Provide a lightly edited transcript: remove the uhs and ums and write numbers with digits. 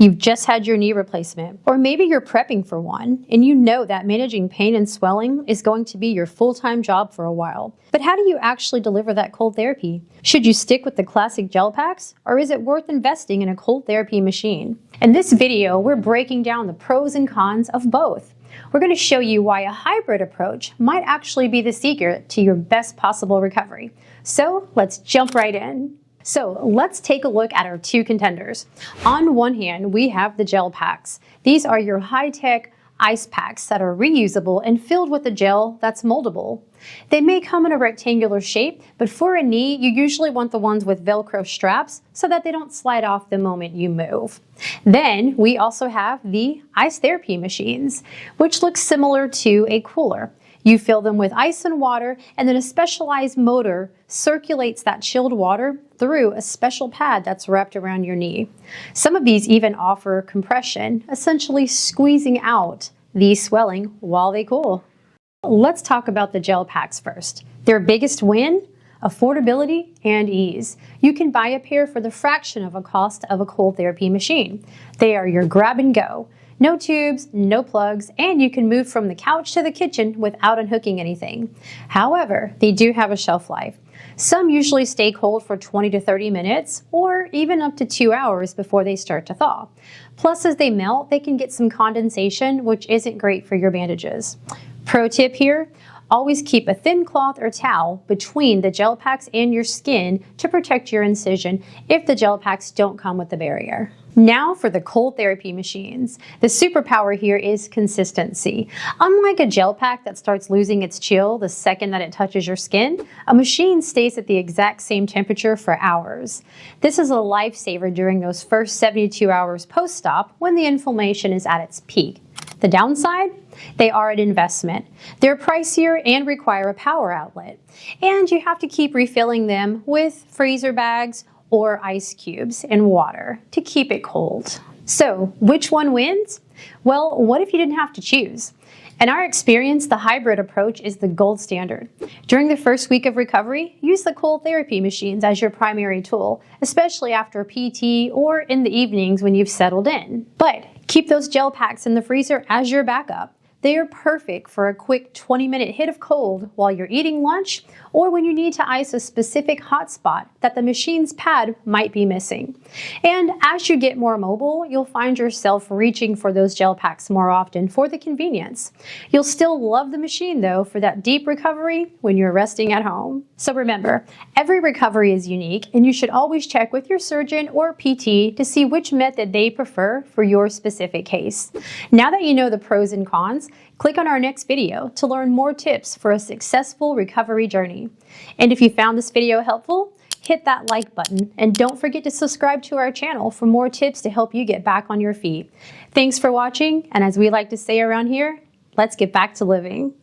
You've just had your knee replacement, or maybe you're prepping for one, and you know that managing pain and swelling is going to be your full-time job for a while. But how do you actually deliver that cold therapy? Should you stick with the classic gel packs, or is it worth investing in a cold therapy machine? In this video, we're breaking down the pros and cons of both. We're going to show you why a hybrid approach might actually be the secret to your best possible recovery. So let's jump right in. So let's take a look at our two contenders. On one hand, we have the gel packs. These are your high-tech ice packs that are reusable and filled with a gel that's moldable. They may come in a rectangular shape, but for a knee, you usually want the ones with Velcro straps so that they don't slide off the moment you move. Then we also have the ice therapy machines, which look similar to a cooler. You fill them with ice and water, and then a specialized motor circulates that chilled water through a special pad that's wrapped around your knee. Some of these even offer compression, essentially squeezing out the swelling while they cool. Let's talk about the gel packs first. Their biggest win? Affordability and ease. You can buy a pair for the fraction of a cost of a cold therapy machine. They are your grab and go. No tubes, no plugs, and you can move from the couch to the kitchen without unhooking anything. However, they do have a shelf life. Some usually stay cold for 20 to 30 minutes, or even up to 2 hours before they start to thaw. Plus, as they melt, they can get some condensation, which isn't great for your bandages. Pro tip here, always keep a thin cloth or towel between the gel packs and your skin to protect your incision if the gel packs don't come with the barrier. Now for the cold therapy machines. The superpower here is consistency. Unlike a gel pack that starts losing its chill the second that it touches your skin, a machine stays at the exact same temperature for hours. This is a lifesaver during those first 72 hours post-op when the inflammation is at its peak. The downside? They are an investment. They're pricier and require a power outlet. And you have to keep refilling them with freezer bags or ice cubes and water to keep it cold. So, which one wins? Well, what if you didn't have to choose? In our experience, the hybrid approach is the gold standard. During the first week of recovery, use the cold therapy machines as your primary tool, especially after PT or in the evenings when you've settled in. But keep those gel packs in the freezer as your backup. They are perfect for a quick 20-minute hit of cold while you're eating lunch or when you need to ice a specific hot spot that the machine's pad might be missing. And as you get more mobile, you'll find yourself reaching for those gel packs more often for the convenience. You'll still love the machine though for that deep recovery when you're resting at home. So remember, every recovery is unique and you should always check with your surgeon or PT to see which method they prefer for your specific case. Now that you know the pros and cons, click on our next video to learn more tips for a successful recovery journey. And if you found this video helpful, hit that like button and don't forget to subscribe to our channel for more tips to help you get back on your feet. Thanks for watching, and as we like to say around here, let's get back to living.